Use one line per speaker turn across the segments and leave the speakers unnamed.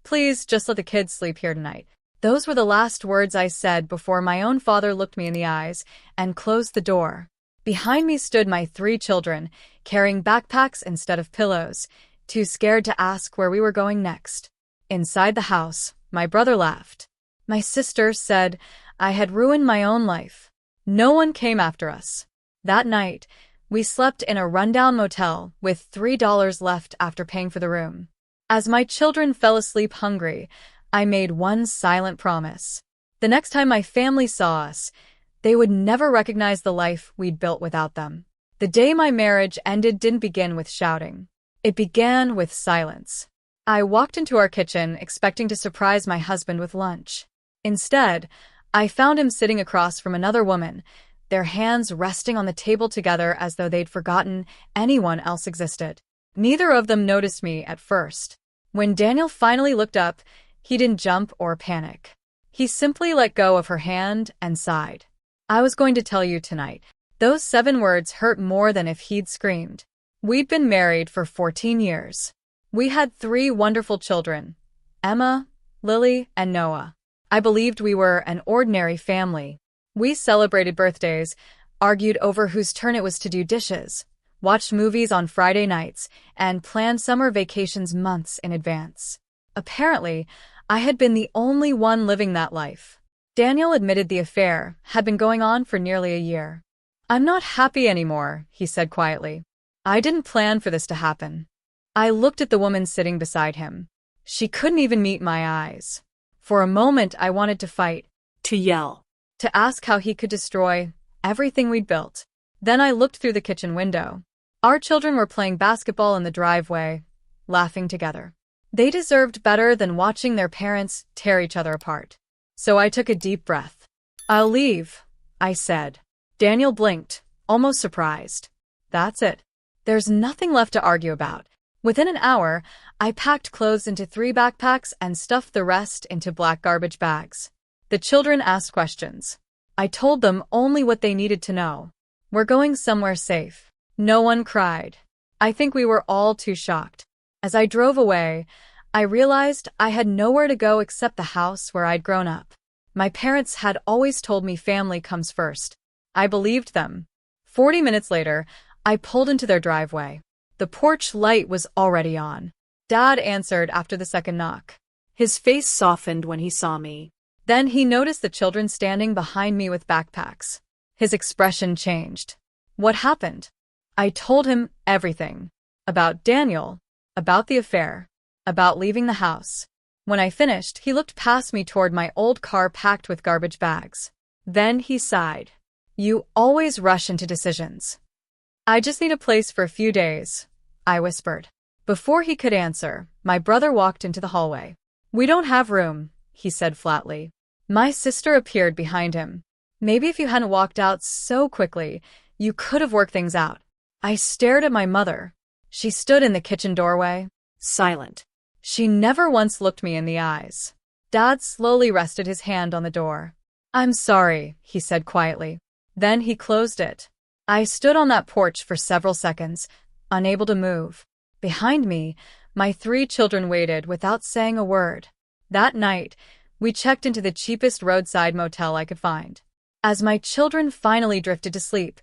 Please, just let the kids sleep here tonight. Those were the last words I said before my own father looked me in the eyes and closed the door. Behind me stood my 3 children, carrying backpacks instead of pillows, too scared to ask where we were going next. Inside the house, my brother laughed. My sister said I had ruined my own life. No one came after us. That night, we slept in a rundown motel with $3 left after paying for the room. As my children fell asleep hungry, I made one silent promise. The next time my family saw us, they would never recognize the life we'd built without them. The day my marriage ended didn't begin with shouting. It began with silence. I walked into our kitchen expecting to surprise my husband with lunch. Instead, I found him sitting across from another woman, their hands resting on the table together as though they'd forgotten anyone else existed. Neither of them noticed me at first. When Daniel finally looked up, he didn't jump or panic. He simply let go of her hand and sighed. I was going to tell you tonight. Those 7 words hurt more than if he'd screamed. We'd been married for 14 years. We had 3 wonderful children, Emma, Lily, and Noah. I believed we were an ordinary family. We celebrated birthdays, argued over whose turn it was to do dishes, watched movies on Friday nights, and planned summer vacations months in advance. Apparently, I had been the only one living that life. Daniel admitted the affair had been going on for nearly a year. "I'm not happy anymore," he said quietly. "I didn't plan for this to happen." I looked at the woman sitting beside him. She couldn't even meet my eyes. For a moment, I wanted to fight, to yell, to ask how he could destroy everything we'd built. Then I looked through the kitchen window. Our children were playing basketball in the driveway, laughing together. They deserved better than watching their parents tear each other apart. So I took a deep breath. "I'll leave," I said. Daniel blinked, almost surprised. "That's it. There's nothing left to argue about." Within an hour, I packed clothes into 3 backpacks and stuffed the rest into black garbage bags. The children asked questions. I told them only what they needed to know. "We're going somewhere safe." No one cried. I think we were all too shocked. As I drove away, I realized I had nowhere to go except the house where I'd grown up. My parents had always told me family comes first. I believed them. 40 minutes later, I pulled into their driveway. The porch light was already on. Dad answered after the second knock. His face softened when he saw me. Then he noticed the children standing behind me with backpacks. His expression changed. "What happened?" I told him everything. About Daniel, about the affair, about leaving the house. When I finished, he looked past me toward my old car packed with garbage bags. Then he sighed. "You always rush into decisions." "I just need a place for a few days," I whispered. Before he could answer, my brother walked into the hallway. "We don't have room," he said flatly. My sister appeared behind him. "Maybe if you hadn't walked out so quickly, you could have worked things out." I stared at my mother. She stood in the kitchen doorway, silent. She never once looked me in the eyes. Dad slowly rested his hand on the door. "I'm sorry," he said quietly. Then he closed it. I stood on that porch for several seconds, unable to move. Behind me, my 3 children waited without saying a word. That night, we checked into the cheapest roadside motel I could find. As my children finally drifted to sleep,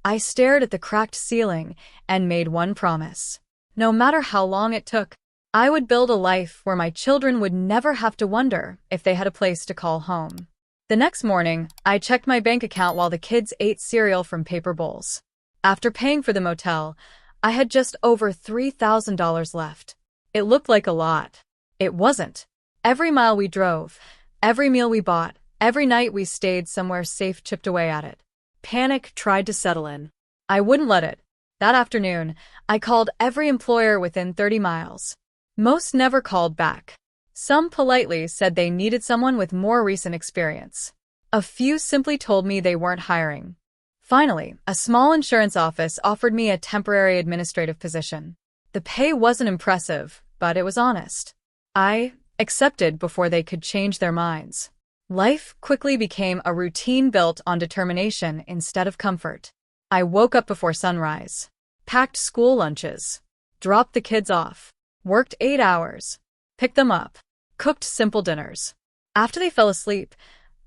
I stared at the cracked ceiling and made one promise. No matter how long it took, I would build a life where my children would never have to wonder if they had a place to call home. The next morning, I checked my bank account while the kids ate cereal from paper bowls. After paying for the motel, I had just over $3,000 left. It looked like a lot. It wasn't. Every mile we drove, every meal we bought, every night we stayed somewhere safe chipped away at it. Panic tried to settle in. I wouldn't let it. That afternoon, I called every employer within 30 miles. Most never called back. Some politely said they needed someone with more recent experience. A few simply told me they weren't hiring. Finally, a small insurance office offered me a temporary administrative position. The pay wasn't impressive, but it was honest. I accepted before they could change their minds. Life quickly became a routine built on determination instead of comfort. I woke up before sunrise, packed school lunches, dropped the kids off, worked 8 hours, picked them up, cooked simple dinners. After they fell asleep,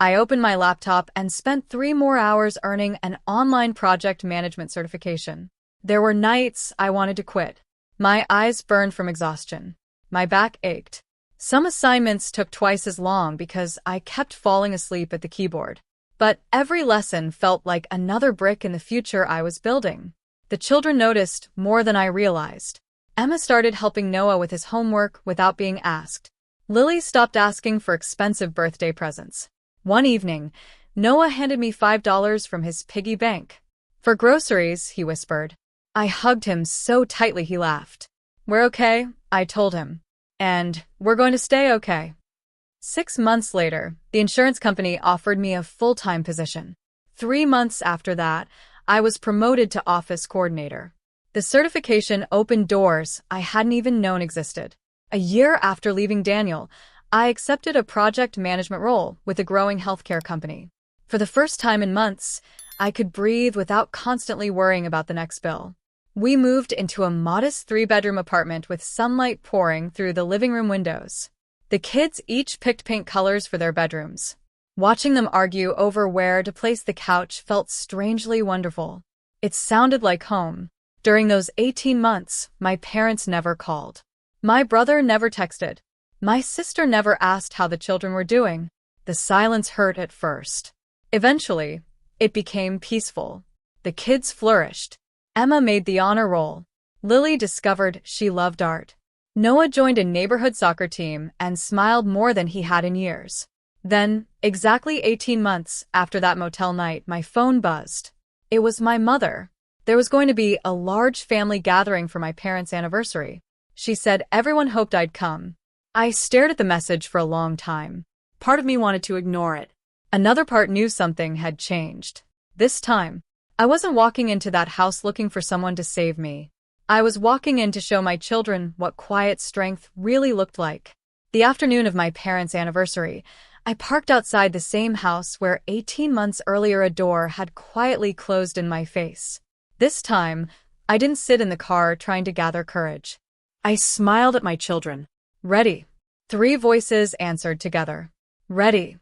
I opened my laptop and spent 3 more hours earning an online project management certification. There were nights I wanted to quit. My eyes burned from exhaustion. My back ached. Some assignments took twice as long because I kept falling asleep at the keyboard. But every lesson felt like another brick in the future I was building. The children noticed more than I realized. Emma started helping Noah with his homework without being asked. Lily stopped asking for expensive birthday presents. One evening, Noah handed me $5 from his piggy bank. "For groceries," he whispered. I hugged him so tightly he laughed. "We're okay," I told him. "And we're going to stay okay." 6 months later, the insurance company offered me a full-time position. 3 months after that, I was promoted to office coordinator. The certification opened doors I hadn't even known existed. A year after leaving Daniel, I accepted a project management role with a growing healthcare company. For the first time in months, I could breathe without constantly worrying about the next bill. We moved into a modest 3-bedroom apartment with sunlight pouring through the living room windows. The kids each picked pink colors for their bedrooms. Watching them argue over where to place the couch felt strangely wonderful. It sounded like home. During those 18 months, my parents never called. My brother never texted. My sister never asked how the children were doing. The silence hurt at first. Eventually, it became peaceful. The kids flourished. Emma made the honor roll. Lily discovered she loved art. Noah joined a neighborhood soccer team and smiled more than he had in years. Then, exactly 18 months after that motel night, my phone buzzed. It was my mother. There was going to be a large family gathering for my parents' anniversary. She said everyone hoped I'd come. I stared at the message for a long time. Part of me wanted to ignore it. Another part knew something had changed. This time, I wasn't walking into that house looking for someone to save me. I was walking in to show my children what quiet strength really looked like. The afternoon of my parents' anniversary, I parked outside the same house where 18 months earlier a door had quietly closed in my face. This time, I didn't sit in the car trying to gather courage. I smiled at my children. "Ready?" 3 voices answered together. "Ready."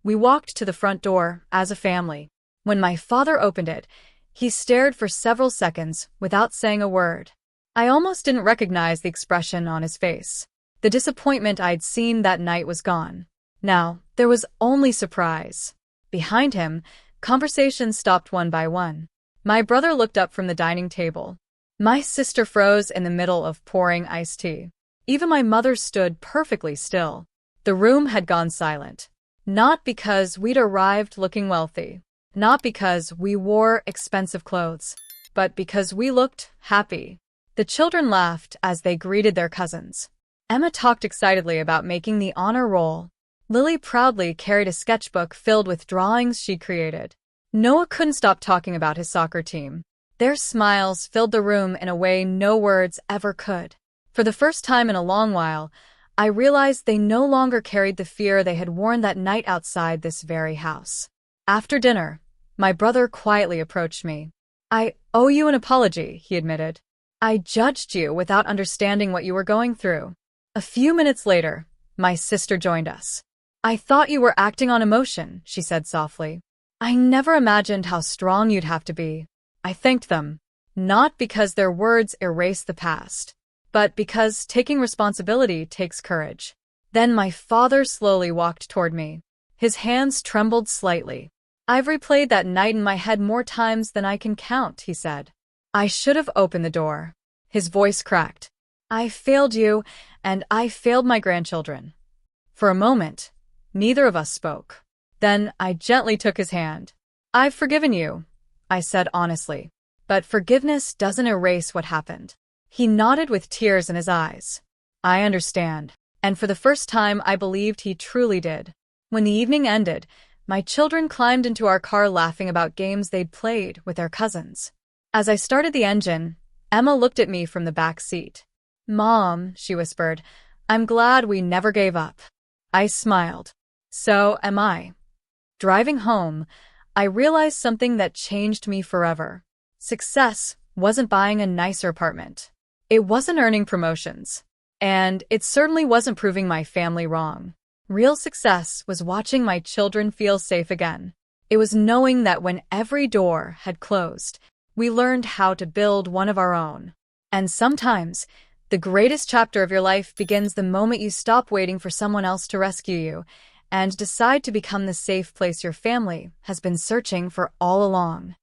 We walked to the front door as a family. When my father opened it, he stared for several seconds without saying a word. I almost didn't recognize the expression on his face. The disappointment I'd seen that night was gone. Now, there was only surprise. Behind him, conversations stopped one by one. My brother looked up from the dining table. My sister froze in the middle of pouring iced tea. Even my mother stood perfectly still. The room had gone silent. Not because we'd arrived looking wealthy. Not because we wore expensive clothes. But because we looked happy. The children laughed as they greeted their cousins. Emma talked excitedly about making the honor roll. Lily proudly carried a sketchbook filled with drawings she created. Noah couldn't stop talking about his soccer team. Their smiles filled the room in a way no words ever could. For the first time in a long while, I realized they no longer carried the fear they had worn that night outside this very house. After dinner, my brother quietly approached me. "I owe you an apology," he admitted. "I judged you without understanding what you were going through." A few minutes later, my sister joined us. "I thought you were acting on emotion," she said softly. "I never imagined how strong you'd have to be." I thanked them, not because their words erased the past, but because taking responsibility takes courage. Then my father slowly walked toward me. His hands trembled slightly. "I've replayed that night in my head more times than I can count," he said. "I should have opened the door." His voice cracked. "I failed you, and I failed my grandchildren." For a moment, neither of us spoke. Then I gently took his hand. "I've forgiven you," I said honestly. "But forgiveness doesn't erase what happened." He nodded with tears in his eyes. "I understand." And for the first time, I believed he truly did. When the evening ended, my children climbed into our car laughing about games they'd played with their cousins. As I started the engine, Emma looked at me from the back seat. "Mom," she whispered, "I'm glad we never gave up." I smiled. "So am I." Driving home, I realized something that changed me forever. Success wasn't buying a nicer apartment. It wasn't earning promotions. And it certainly wasn't proving my family wrong. Real success was watching my children feel safe again. It was knowing that when every door had closed, we learned how to build one of our own. And sometimes, the greatest chapter of your life begins the moment you stop waiting for someone else to rescue you and decide to become the safe place your family has been searching for all along.